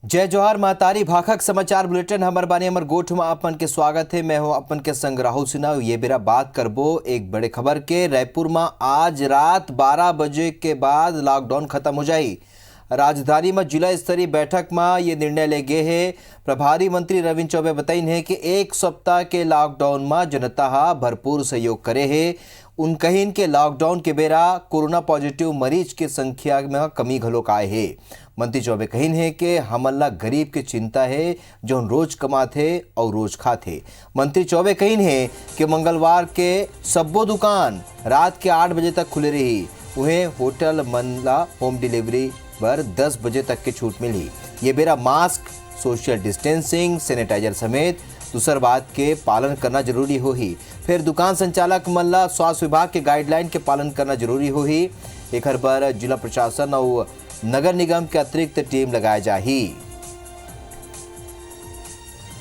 जय जोहार महतारी भाखक समाचार बुलेटिन हमर बानी हमर गोठ में अपन के स्वागत है। मैं हूं अपन के संग राहुल सिन्हा। ये बेरा बात करबो एक बड़े खबर के। रायपुर में आज रात 12 बजे के बाद लॉकडाउन खत्म हो जाए। राजधानी में जिला स्तरीय बैठक में ये निर्णय ले गए है। प्रभारी मंत्री रविंद्र चौबे बताइन है कि एक सप्ताह के लॉकडाउन में जनता भरपूर सहयोग करे है। उन कहीं के लॉकडाउन के बेरा कोरोना पॉजिटिव मरीज की संख्या में कमी घलोक आए है। मंत्री चौबे कहिन है कि हमला गरीब की चिंता है जो रोज कमाथे और रोज खाथे। मंत्री चौबे कहिन है कि मंगलवार के सब्बो दुकान रात के 8 बजे तक खुले रही। उन्हें होटल मनला होम डिलीवरी पर 10 बजे तक की छूट मिली। ये बेरा मास्क, सोशल डिस्टेंसिंग, सैनिटाइजर समेत दूसर बात के पालन करना जरूरी हो ही। फिर दुकान संचालक मल्ला स्वास्थ्य विभाग के गाइडलाइन के पालन करना जरूरी हो ही। एक पर जिला प्रशासन और नगर निगम के अतिरिक्त टीम लगाया जाही।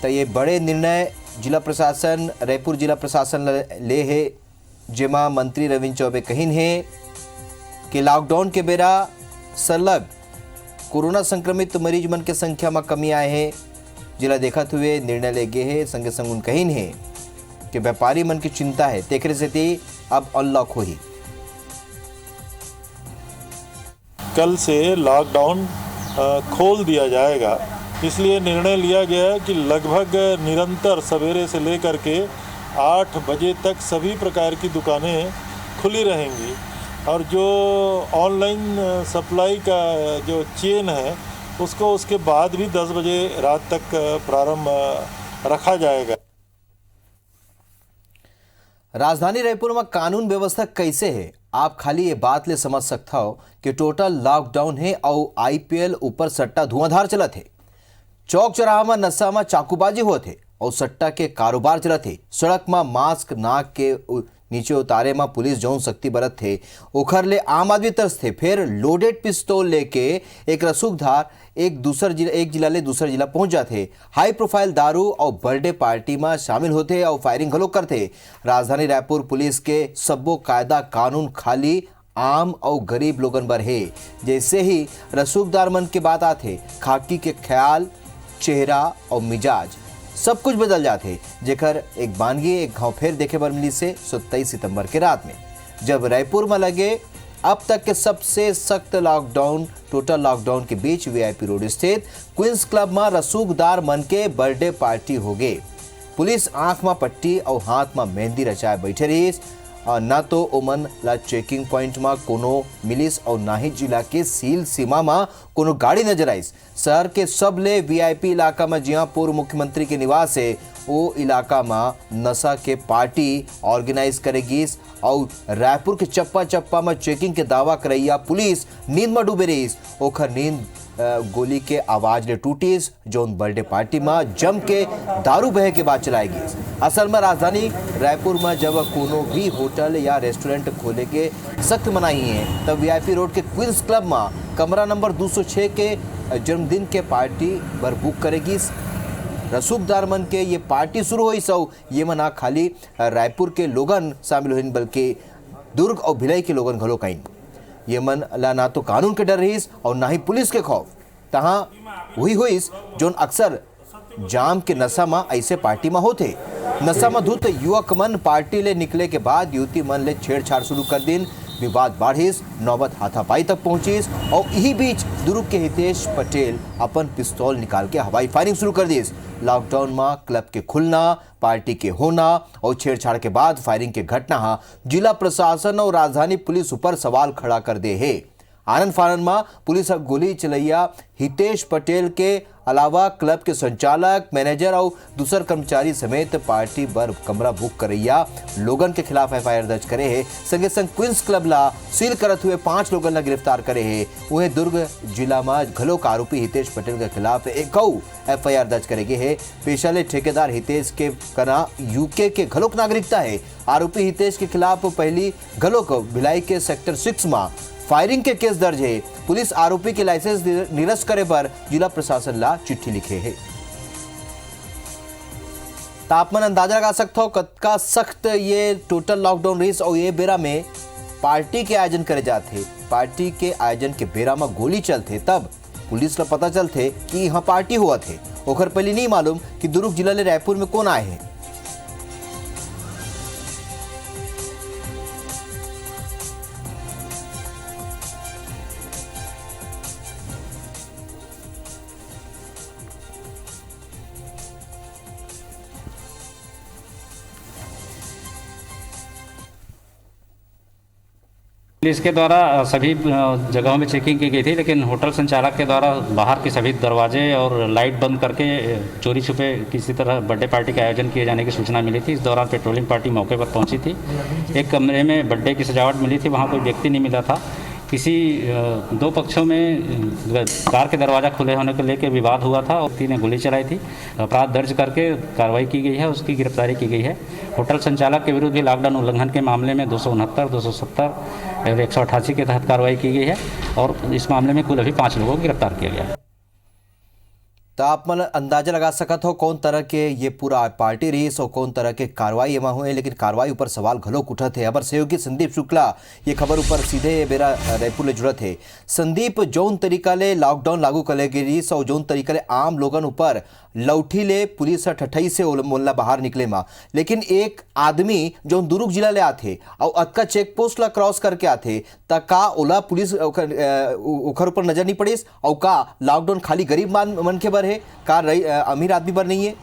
तो ये बड़े निर्णय जिला प्रशासन रायपुर जिला प्रशासन ले है, जेमा मंत्री रविंद्र चौबे कहिन है कि लॉकडाउन के बेरा सरलग कोरोना संक्रमित मरीज मन के संख्या में कमी आए हैं। जिला देखते हुए निर्णय ले गए है। संगे संग उन कहिन है कि व्यापारी मन की चिंता है तेकरे से अब अनलॉक हो ही। कल से लॉकडाउन खोल दिया जाएगा, इसलिए निर्णय लिया गया है कि लगभग निरंतर सवेरे से लेकर के 8 बजे तक सभी प्रकार की दुकानें खुली रहेंगी और जो ऑनलाइन सप्लाई का जो चेन है उसको उसके बाद भी 10 बजे रात तक प्रारंभ रखा जाएगा। राजधानी रायपुर में कानून व्यवस्था कैसे है आप खाली ये बात ले समझ सकता हो कि टोटल लॉकडाउन है और आईपीएल ऊपर सट्टा धुआंधार चलत है। चौक चौराहा में नशा में चाकूबाजी हुआ थे और सट्टा के कारोबार चलत थे। सड़क में मास्क नाक के नीचे उतारे में पुलिस जौन शक्ति बरत थे ओखर ले आम आदमी तरस थे। फिर लोडेड पिस्तौल लेके एक रसूखधार एक जिला ले दूसर जिला पहुंच जाते। हाई प्रोफाइल दारू और बर्थडे पार्टी में शामिल होते और फायरिंग घलो करते। राजधानी रायपुर पुलिस के सब्बो कायदा कानून खाली आम और गरीब लोगन बर है। जैसे ही रसूखदार मन के बात आते खाकी के ख्याल, चेहरा और मिजाज सब कुछ बदल जाते। जेकर एक बानगी एक घाव फेर देखे बर मिली से 27 सितंबर के रात में जब रायपुर में लगे अब तक के सबसे सख्त लॉकडाउन टोटल लॉकडाउन के बीच वीआईपी रोड स्थित क्वींस क्लब में रसूखदार मन के बर्थडे पार्टी हो गए। पुलिस आंख में पट्टी और हाथ में मेहंदी रचाए बैठे रही और ना तो ओमन ला चेकिंग पॉइंट में कोनो मिलिस और ना ही जिला के सील सीमा में कोनो गाड़ी नजर आई। शहर के सबले वीआईपी इलाका में जिया पूर्व मुख्यमंत्री के निवास है वो इलाका में नशा के पार्टी ऑर्गेनाइज करेगी और रायपुर के चप्पा चप्पा में चेकिंग के दावा करैया पुलिस नींद में डूबे रही। ओखर नींद गोली के आवाज ने टूटीस जोन बर्थडे पार्टी में जम के दारू बहे के बाद चलाएगी। असल में राजधानी रायपुर में जब कोनो भी होटल या रेस्टोरेंट खोले के सख्त मनाही है तब वीआईपी रोड के क्वींस क्लब में कमरा नंबर 206 के जन्मदिन के पार्टी बर बुक करेगी। रसूखदार मन के ये पार्टी शुरू हुई सौ ये मना खाली रायपुर के लोगन शामिल हुई बल्कि दुर्ग और भिलाई के लोगन घलो कहीं। ये मन ला ना तो कानून के डर रहीस और ना ही पुलिस के खौफ। तहाँ वही हुईस जोन अक्सर जाम के नशा में ऐसे पार्टी में होते। नशा में धुत युवक मन पार्टी ले निकले के बाद युवती मन ले छेड़छाड़ शुरू कर दिन। विवाद बढ़िस, नौबत हाथापाई तक पहुंचिस और यही बीच दुर्ग के हितेश पटेल अपन पिस्तौल निकाल के हवाई फायरिंग शुरू कर दी। लॉकडाउन में क्लब के खुलना, पार्टी के होना और छेड़छाड़ के बाद फायरिंग के घटना जिला प्रशासन और राजधानी पुलिस ऊपर सवाल खड़ा कर दे है। आनंद फानंद में पुलिस अब गोली चलैया हितेश पटेल के अलावा क्लब के संचालक, मैनेजर और दूसर कर्मचारी समेत पार्टी बर कमरा बुक करैया लोगन के खिलाफ एफआईआर दर्ज करे है। संगे संग क्वींस क्लब ला सील करत हुए 5 लोगन ला गिरफ्तार करे है। वह दुर्ग जिला में घलोक आरोपी हितेश पटेल के खिलाफ एक एफआईआर दर्ज करेगे है। पेशा ले ठेकेदार हितेश के कना यूके के घलोक नागरिकता है। आरोपी हितेश के खिलाफ पहली घलोक भिलाई के सेक्टर 6 में फायरिंग के केस दर्ज है। पुलिस आरोपी के लाइसेंस निरस्त करे पर जिला प्रशासन ला चिट्ठी लिखे है। तापमान अंदाजा लगा सकता हो कतका सख्त ये टोटल लॉकडाउन रही और ये बेरा में पार्टी के आयोजन करे जाते। पार्टी के आयोजन के बेरा में गोली चलते तब पुलिस ला पता चलते कि यहाँ पार्टी हुआ थे। ओकर पहले नहीं मालूम कि दुर्ग जिला ले रायपुर में कौन आए हैं। पुलिस के द्वारा सभी जगहों में चेकिंग की गई थी, लेकिन होटल संचालक के द्वारा बाहर के सभी दरवाजे और लाइट बंद करके चोरी छुपे किसी तरह बर्थडे पार्टी का आयोजन किए जाने की सूचना मिली थी। इस दौरान पेट्रोलिंग पार्टी मौके पर पहुंची थी। एक कमरे में बर्थडे की सजावट मिली थी, वहां कोई व्यक्ति नहीं मिला था। किसी दो पक्षों में कार के दरवाज़ा खुले होने को लेकर विवाद हुआ था और व्यक्ति ने गोली चलाई थी। अपराध दर्ज करके कार्रवाई की गई है, उसकी गिरफ्तारी की गई है। होटल संचालक के विरुद्ध भी लॉकडाउन उल्लंघन के मामले में 269, 270 और 188 के तहत कार्रवाई की गई है और इस मामले में कुल अभी 5 लोगों को गिरफ्तार किया गया है। तो आप मन अंदाजा लगा सकत हो कौन तरह के ये पूरा पार्टी रही सो कौन तरह के कार्रवाई एमा हुए, लेकिन कार्रवाई ऊपर सवाल घलोक उठत है। अबर सहयोगी संदीप शुक्ला ये खबर ऊपर सीधे बेरा रायपुर ले जुड़त है। संदीप, जौन तरीका ले लॉकडाउन लागू करे गिरी सो जौन तरीका ले आम लोगन ऊपर लौठी ले पुलिस ठठई से मोल्ला बाहर निकले मा, लेकिन एक आदमी जो दुर्ग जिला ले आथे और अतका चेक पोस्ट ला क्रॉस करके आथे त का ओला पुलिस ओखर ऊपर नजर नहीं पड़ीस और का लॉकडाउन खाली गरीब मन के बर है का अमीर आदमी बर नहीं है?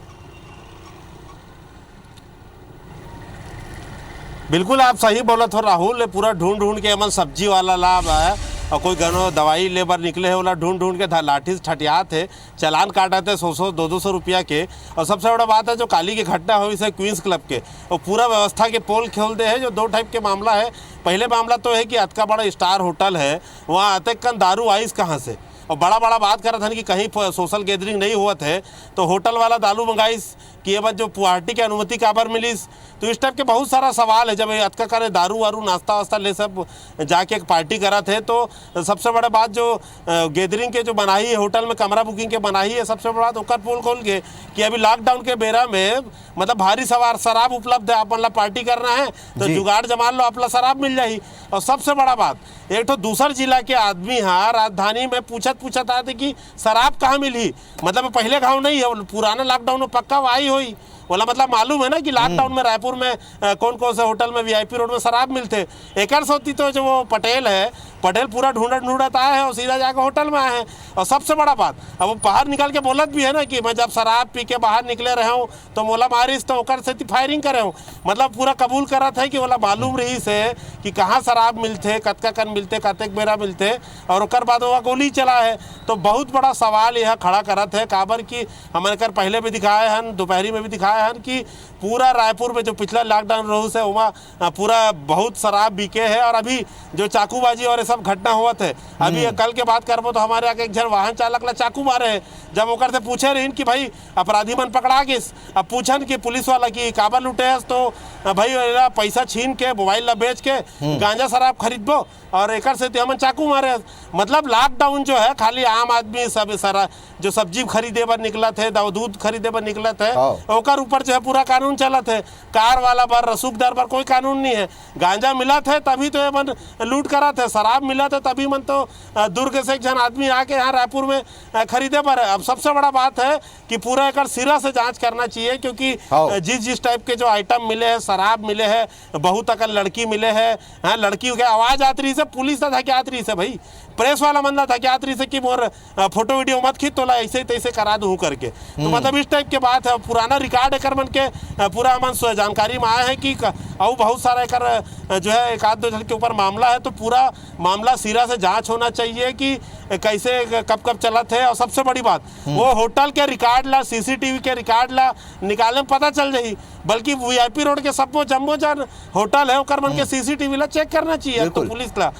बिल्कुल आप सही बोलत हो राहुल। पूरा ढूंढ ढूंढ के अमन सब्जी वाला लाभ है और कोई गनो दवाई लेबर निकले है वाला ढूंढ ढूंढ के लाठी से ठटियात है, चालान काटा थे 100-100, 200 रुपया के। और सबसे बड़ा बात है जो काली की घटना हुई से क्वींस क्लब के और पूरा व्यवस्था के पोल खोल दे है। जो दो टाइप के मामला है। पहले मामला तो है कि अतका बड़ा स्टार होटल है, वहाँ अतक कन दारू आइस कहाँ से, और बड़ा बड़ा बात कर रहा था कि कहीं सोशल गैदरिंग नहीं हुआ थे तो होटल वाला दारू मंगाइस कि ये बात जो पार्टी की अनुमति काबर मिलीस। तो इस टाइप के बहुत सारा सवाल है। जब अतका करे दारू वारू नाश्ता वास्ता ले सब जाके एक पार्टी करा थे तो सबसे बड़ा बात जो गैदरिंग के जो बनाई है होटल में कमरा बुकिंग के बनाई है, सबसे बड़ा बात ओकर पोल खोल के कि अभी लॉकडाउन के बेरा में मतलब भारी सवार शराब उपलब्ध है। आप मतलब पार्टी करना है तो जुगाड़ जमा लो, अपना शराब मिल जाही। और सबसे बड़ा बात एक तो दूसर जिला के आदमी हाँ राजधानी में पूछत आते कि शराब कहाँ मिली। मतलब पहले गाँव नहीं है, पुराना लॉकडाउन में पक्का आई हुई बोला। मतलब मालूम है ना कि लॉकडाउन में रायपुर में कौन कौन से होटल में वीआईपी रोड में शराब मिलते। एक सोती तो जो वो पटेल है, पटेल पूरा ढूंढत आए हैं और सीधा जाकर होटल में आए हैं। और सबसे बड़ा बात अब वो बाहर निकल के बोलत भी है ना कि मैं जब शराब पी के बाहर निकले रहे हूँ तो मोला मारिस तो ओकर से फायरिंग करे हूँ। मतलब पूरा कबूल करा था कि बोला मालूम रही से कि कहाँ शराब मिलते, कतका कन मिलते, कतेक बेरा मिलते और ओकर बाद वह गोली चला है। तो बहुत बड़ा सवाल यह खड़ा करत है काबर की हमारे कर पहले भी दिखाए हैं, दोपहरी में भी दिखाए हैं कि पूरा रायपुर में जो पिछला लॉकडाउन रहू से वहाँ पूरा बहुत शराब बिके है। और अभी जो चाकूबाजी और ये सब घटना हुआ थे, अभी कल के बात करबो तो हमारे आगे एक जन वाहन चालक ला चाकू मारे है। जब ओकर से पूछे रही कि भाई अपराधी मन पकड़ा गिस, अब पूछन कि पुलिस वाला की काबर लुटे तो भाई पैसा छीन के मोबाइल ला बेच के गांजा शराब खरीदबो और एक से हमन चाकू मारे। मतलब लॉकडाउन जो है खाली आम आदमी सब सारा जो सब्जी खरीदे बर निकला थे, दूध खरीदे बर निकला थे, ओकर ऊपर जो है पूरा कानून चला थे। कार वाला बर रसूखदार पर कोई कानून नहीं है। गांजा मिला थे तभी तो ये मन लूट करा थे, शराब मिला था तभी मन तो दुर्ग से एक जन आदमी आके यहाँ रायपुर में खरीदे पर। अब सबसे बड़ा बात है कि पूरा एक सिरा से जांच करना चाहिए क्योंकि जिस टाइप के जो आइटम मिले हैं, शराब मिले हैं, बहुत अकल लड़की मिले हैं, लड़की के आवाज आती रही से पुलिस था क्या आती रही से भाई प्रेस वाला मंदा था क्या आती रही से कि मोर फोटो वीडियो मत खींच तोला ऐसे तैसे करा दूँ करके। तो मतलब इस टाइप के बात है। पुराना रिकॉर्ड एक मन के पूरा मन जानकारी में आया है कि और बहुत सारा एक जो है एक आध दो जन के ऊपर मामला है। तो पूरा मामला सिरा से जांच होना चाहिए कि कैसे कब कब चला थे। और सबसे बड़ी बात वो होटल के रिकॉर्ड ला, सीसीटीवी के रिकॉर्ड ला निकालने में पता चल जाही। बल्कि वीआईपी रोड के सब जम्बो जन होटल है ओकर मन के सीसीटीवी ला चेक करना चाहिए तो पुलिस ला।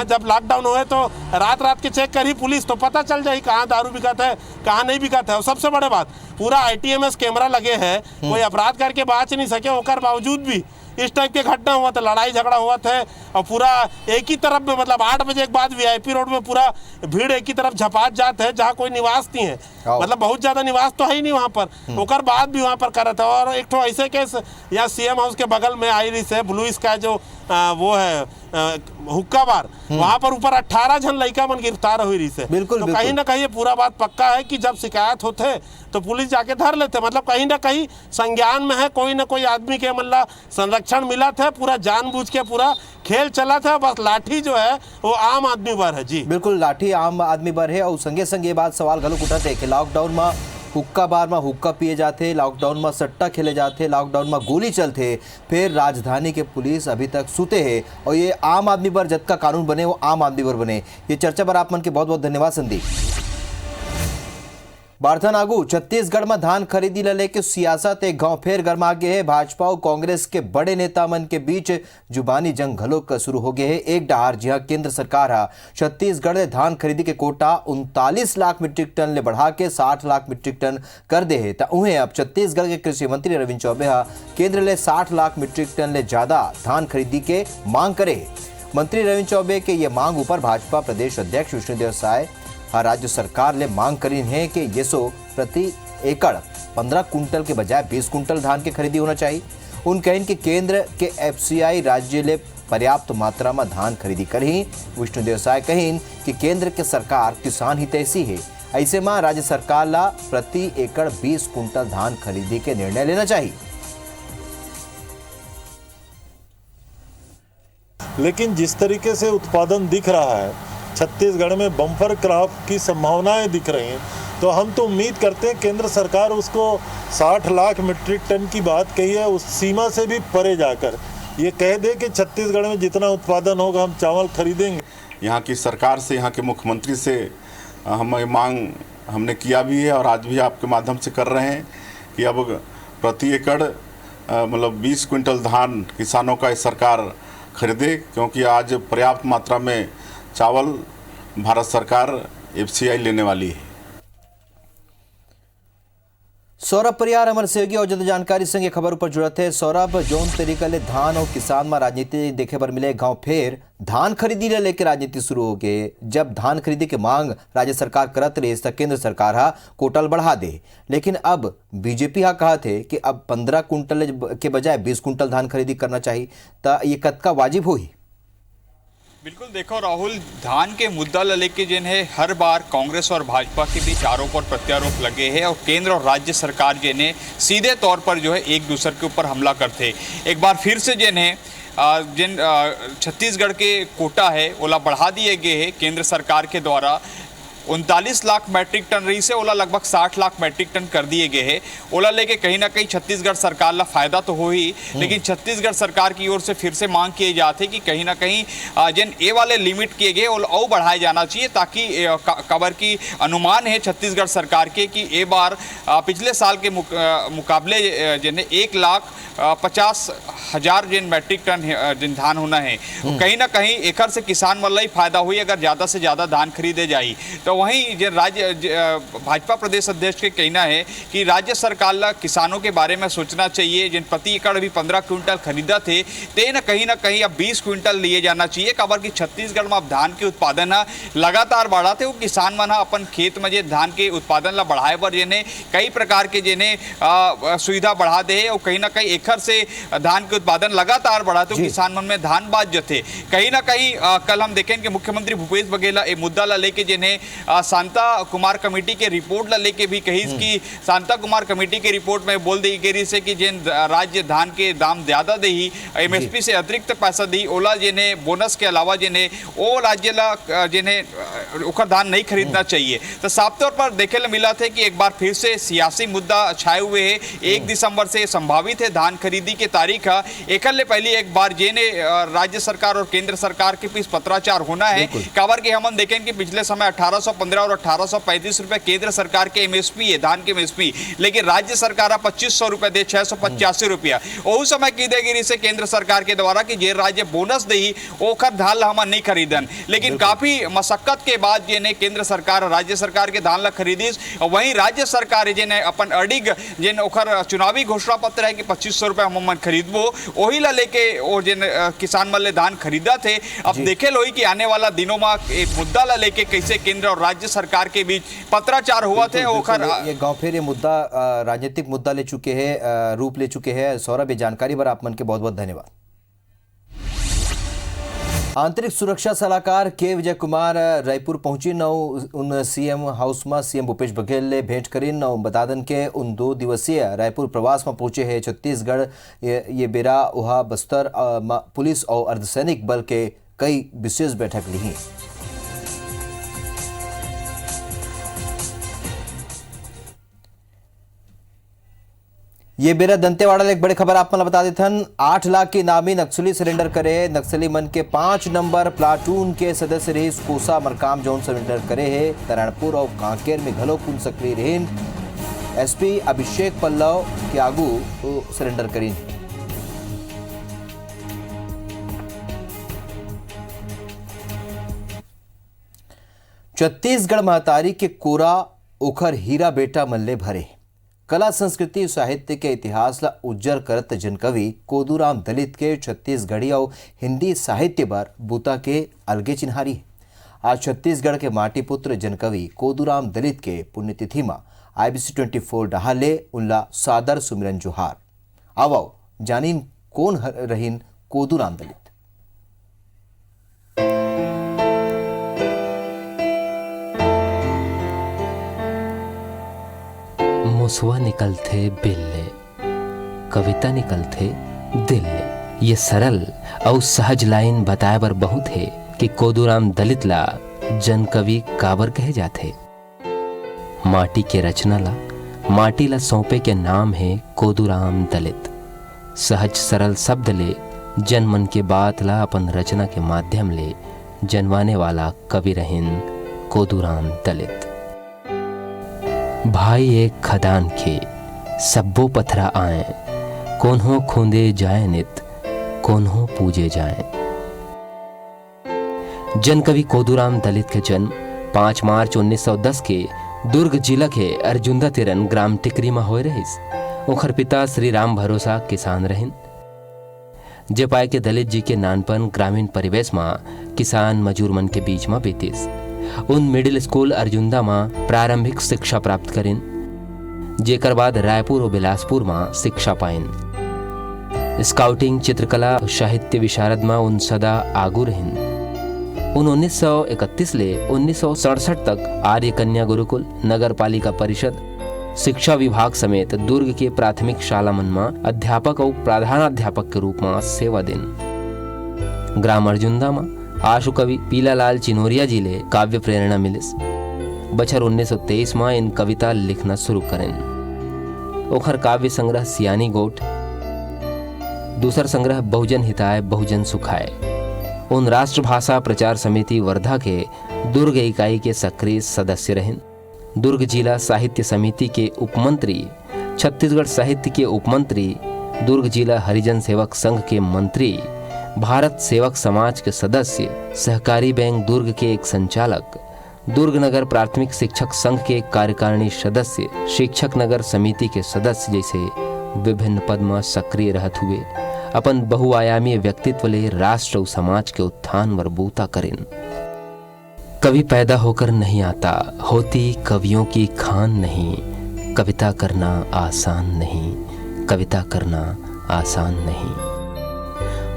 जब लॉकडाउन हुए तो रात के चेक करी पुलिस तो पता चल जाए कहाँ दारू बिकत है कहाँ नहीं बिकत है। और सबसे बड़े बात पूरा ITMS कैमरा लगे है, कोई अपराध करके बच नहीं सके ओकर बावजूद भी इस टाइप के घटना हुआ था, लड़ाई झगड़ा हुआ था और पूरा एक ही तरफ में मतलब 8 बजे के बाद वीआईपी रोड में पूरा भीड़ एक ही तरफ झपाट जाते है जहाँ कोई निवास नहीं है, मतलब बहुत ज्यादा निवास तो है ही नहीं वहाँ पर। ओकर बाद भी वहाँ पर कर रहा था। और एक तो ऐसे केस यहाँ सीएम हाउस के बगल में आइरिस है, ब्लू स्काई जो वो है हुक्का बार, वहाँ पर ऊपर 18 जन लड़का मन गिरफ्तार हुई रही से। बिल्कुल, तो कहीं ना कहीं ये पूरा बात पक्का है कि जब शिकायत होते तो पुलिस जाके धर लेते, मतलब कहीं ना कहीं संज्ञान में है कोई ना कोई आदमी के मतलब संरक्षण मिला था, पूरा जानबूझ के पूरा खेल चला था। बस लाठी जो है वो आम आदमी पर है। जी बिल्कुल, लाठी आम आदमी पर है। और संगे संगे ये बात सवाल घलो उठते कि लॉकडाउन में हुक्का बार में हुक्का पिए जाते, लॉकडाउन में सट्टा खेले जाते, लॉकडाउन में गोली चलते, फिर राजधानी के पुलिस अभी तक सुते है और ये आम आदमी पर जब का कानून बने वो आम आदमी पर बने। ये चर्चा पर आप मन के बहुत बहुत धन्यवाद संदीप। बारथन आगू छत्तीसगढ़ में धान खरीदी ल लेके सियासत एक गांव फेर गरमा गे है। भाजपा और कांग्रेस के बड़े नेता मन के बीच जुबानी जंग घलोक शुरू हो गए है। एक डहार जहां केंद्र सरकार हा छत्तीसगढ़ ले धान खरीदी के कोटा 39 लाख मीट्रिक टन ले बढ़ा के 60 लाख मीट्रिक टन कर दे है, तो उन्हें अब छत्तीसगढ़ के कृषि मंत्री रविंद्र चौबे हा केंद्र ले 60 लाख मीट्रिक टन ले ज्यादा धान खरीदी के मांग करे। मंत्री रविंद्र चौबे के ये मांग ऊपर भाजपा प्रदेश अध्यक्ष विष्णुदेव साय राज्य सरकार ने मांग करी है कि ये सो प्रति एकड़ 15 कुंटल के बजाय 20 कुंटल धान की खरीदी होना चाहिए। उन कहें कि केंद्र के एफसीआई राज्य ले पर्याप्त मात्रा में धान खरीदी करी। विष्णुदेव साय कहें कि केंद्र के सरकार किसान हितैषी है, ऐसे में राज्य सरकार ला प्रति एकड़ 20 कुंटल धान खरीदी के निर्णय लेना चाहिए। लेकिन जिस तरीके से उत्पादन दिख रहा है छत्तीसगढ़ में बम्पर क्रॉप की संभावनाएं दिख रही हैं, तो हम तो उम्मीद करते हैं केंद्र सरकार उसको 60 लाख मीट्रिक टन की बात कही है उस सीमा से भी परे जाकर ये कह दे कि छत्तीसगढ़ में जितना उत्पादन होगा हम चावल खरीदेंगे। यहाँ की सरकार से, यहाँ के मुख्यमंत्री से हम मांग हमने किया भी है और आज भी आपके माध्यम से कर रहे हैं कि अब प्रति एकड़ मतलब 20 क्विंटल धान किसानों का सरकार खरीदे, क्योंकि आज पर्याप्त मात्रा में चावल भारत सरकार एफसीआई लेने वाली है। सौरभ परियार हमारे सहयोगी और ज्यादा जानकारी संगे खबर पर जुड़त है। सौरभ, जौन तरीका ले धान और किसान में राजनीति देखे पर मिले, गांव फेर धान खरीदी ले लेके राजनीति शुरू हो गए। जब धान खरीदी के मांग राज्य सरकार करत रही तक केंद्र सरकार हा कोटल बढ़ा दे, लेकिन अब बीजेपी हा कहा थे कि अब 15 कुंटल के बजाय 20 कुंटल धान खरीदी करना चाहिए, तो ये कतका वाजिब हुई? बिल्कुल, देखो राहुल, धान के मुद्दा ल लेके जिन है हर बार कांग्रेस और भाजपा के बीच आरोप और प्रत्यारोप लगे हैं और केंद्र और राज्य सरकार जिन है सीधे तौर पर जो है एक दूसरे के ऊपर हमला करते। एक बार फिर से जिन है छत्तीसगढ़ के कोटा है ओला बढ़ा दिए गए हैं केंद्र सरकार के द्वारा। 39 लाख मैट्रिक टन रही से ओला लगभग 60 लाख मैट्रिक टन कर दिए गए हैं। ओला लेके कहीं ना कहीं छत्तीसगढ़ सरकार ला फायदा तो हो ही, लेकिन छत्तीसगढ़ सरकार की ओर से फिर से मांग किए जाते कि कहीं ना कहीं जिन ए वाले लिमिट किए गए और बढ़ाए जाना चाहिए, ताकि कबर की अनुमान है छत्तीसगढ़ सरकार के कि ए बार पिछले साल के मुकाबले जिन 1,50,000 जिन मैट्रिक टन जिन धान होना है, कहीं ना कहीं एकर से किसान वाला ही फायदा हुई अगर ज़्यादा से ज़्यादा धान खरीदे जाए। तो वहीं जो भाजपा प्रदेश अध्यक्ष के कहना है कि राज्य सरकार ला किसानों के बारे में सोचना चाहिए। जिन प्रति एकड़ भी 15 क्विंटल खरीदा थे ते न कहीं अब 20 क्विंटल लिए जाना चाहिए। खबर कि छत्तीसगढ़ में अब धान के उत्पादन लगातार बढ़ा थे, वो किसान मन अपन खेत में धान के उत्पादन ला बढ़ाए पर जिन्हें कई प्रकार के जिन्हें सुविधा बढ़ा दे और कहीं ना कहीं एकर से धान के उत्पादन लगातार बढ़ा तो किसान मन में धान बाज जथे। कहीं ना कहीं कल हम देखें कि मुख्यमंत्री भूपेश बघेल ये मुद्दा ला लेके जिन्हें शांता कुमार कमेटी के रिपोर्ट ला लेके भी कही कि शांता कुमार कमेटी के रिपोर्ट में बोल दी गई से कि जिन राज्य धान के दाम ज्यादा दे ही एमएसपी से अतिरिक्त पैसा दी ओला जिन्हें बोनस के अलावा जिन्हें वो राज्य ला जिन्हें उखर धान नहीं खरीदना चाहिए। तो साफ तौर पर देखे ला मिला थे कि एक बार फिर से सियासी मुद्दा छाए हुए है। 1 दिसंबर से संभावित है धान खरीदी की तारीख है। एक पहले एक बार जेने राज्य सरकार और केंद्र सरकार के बीच पत्राचार होना है। खबर कि हम देखें कि पिछले समय 1800 1815 और 1835 रुपए केंद्र सरकार के एमएसपी है, धान के एमएसपी, लेकिन राज्य सरकार 2500 रुपए दे, 685 रुपया। उस समय की देगिरी से केंद्र सरकार के द्वारा कि जे राज्य बोनस दही ओखर धान ला हम नहीं खरीदन, लेकिन काफी मशक्कत के बाद जे ने केंद्र सरकार राज्य सरकार के धान ला खरीदिस। वहीं राज्य सरकार जे ने अपन अडिग जे ओखर चुनावी घोषणा पत्र है कि 2500 रुपए हम खरीदबो, वही ला लेके और जे किसान मन ले धान खरीदा थे। अब देखे लोई कि आने वाला दिनों में एक मुद्दा ला लेके कैसे केंद्र और राज्य सरकार के बीच पत्राचार हुआ थे। ओखर ये गांव फिर ये मुद्दा राजनीतिक मुद्दा ले चुके हैं, रूप ले चुके हैं। सौरभ, ये जानकारी पर आप मन के बहुत बहुत धन्यवाद। आंतरिक सुरक्षा सलाहकार के विजय कुमार रायपुर पहुंची न उन सीएम हाउस में सीएम भूपेश बघेल ने भेंट करी न बतादन के उन 2 दिवसीय रायपुर प्रवास में पहुंचे हैं छत्तीसगढ़। ये बेरा वहाँ बस्तर पुलिस और अर्धसैनिक बल के कई विशेष बैठक ली हैं। ये बेरा दंतेवाड़ा एक बड़ी खबर आप बता देथन। 8 लाख के इनामी नक्सली सरेंडर करे। नक्सली मन के 5 नंबर प्लाटून के सदस्य रही कोसा मरकाम जोन सरेंडर करे है। नारायणपुर और कांकेर में घलो कुन सक्रिय रहीन। एसपी अभिषेक पल्लव के आगू सरेंडर करीन। छत्तीसगढ़ महतारी के कोरा ओखर हीरा बेटा मल्ले भरे। कला संस्कृति साहित्य के इतिहास ला उज्जर करत जनकवि कोदूराम दलित के छत्तीसगढ़ी और हिंदी साहित्य पर बूता के अलगे चिन्हारी है। आज छत्तीसगढ़ के माटी पुत्र जनकवि कोदूराम दलित के पुण्यतिथि में IBC 24 डहाले उनला सादर सुमिरन जोहार। आवो जानिन कौन रहीन कोदूराम दलित। मुसवा निकलथे बिल्ले, कविता निकलथे दिल्ले। ये सरल और सहज लाइन बताए बर बहुत है कि कोदूराम दलित ला जनकवि काबर कहे जाथे। माटी के रचना ला माटी ला सौंपे के नाम है कोदूराम दलित। सहज सरल शब्द ले जन मन के बात ला अपन रचना के माध्यम ले जनवाने वाला कवि रहीन कोदूराम दलित। भाई एक खदान के सब्बो पथरा आए, कोन्हों खूंदे जाए नित, कोन्हों पूजे जाए। जन कवि कोदूराम दलित के जन्म 5 मार्च 1910 के दुर्ग जिला के अर्जुंदा तिरन ग्राम टिकरी में होए रहिस। ओखर पिता श्री राम भरोसा किसान रहिन। जे पाए के दलित जी के नानपन ग्रामीण परिवेश में किसान मजूर मन के बीच में बीतिस। उन मिडिल स्कूल अर्जुंदा में प्रारंभिक शिक्षा प्राप्त करिन, जेकर बाद रायपुर और बिलासपुर में शिक्षा पाइन। स्काउटिंग, चित्रकला, साहित्य विशारद में उन सदा आगू रहिन। उन 1931 ले 1967 तक आर्य कन्या गुरुकुल, नगर पालिका परिषद, शिक्षा विभाग समेत दुर्ग के प्राथमिक शाला मन में अध्यापक और प्रधानाध्यापक के रूप में सेवा दिन। ग्राम अर्जुंदा में आशु कवि पीलालाल चिनोरिया जी ले काव्य प्रेरणा मिलिस। बछर 1923 में इन कविता लिखना शुरू करें। ओखर काव्य संग्रह सियानी गोट, दूसर संग्रह बहुजन हिताय बहुजन सुखाय। उन राष्ट्रभाषा प्रचार समिति वर्धा के दुर्ग इकाई के सक्रिय सदस्य रहिन। दुर्ग जिला साहित्य समिति के उपमंत्री, छत्तीसगढ़ साहित्य के उपमंत्री, दुर्ग जिला हरिजन सेवक संघ के मंत्री, भारत सेवक समाज के सदस्य, सहकारी बैंक दुर्ग के एक संचालक, दुर्ग नगर प्राथमिक शिक्षक संघ के कार्यकारिणी सदस्य, शिक्षक नगर समिति के सदस्य जैसे विभिन्न पद में सक्रिय रहत हुए अपन बहुआयामी व्यक्तित्व ले राष्ट्र और समाज के उत्थान वर बूता करें। कवि पैदा होकर नहीं आता, होती कवियों की खान नहीं। कविता करना आसान नहीं, कविता करना आसान नहीं।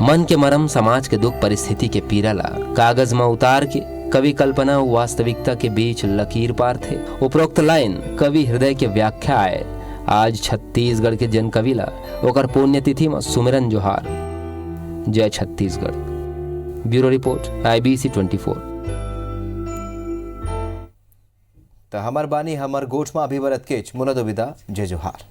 मन के मरम, समाज के दुख, परिस्थिति के पीड़ा ला कागज में उतार के कवि कल्पना और वास्तविकता के बीच लकीर पार थे। उपरोक्त लाइन कवि हृदय के व्याख्या है। आज छत्तीसगढ़ के जन कवि ला ओकर पुण्यतिथि में सुमिरन जोहार। जय छत्तीसगढ़। Bureau report IBC 24। तो हमर बानी हमर गोठ में अभिवरत केच मुला दुविधा जय जोहार।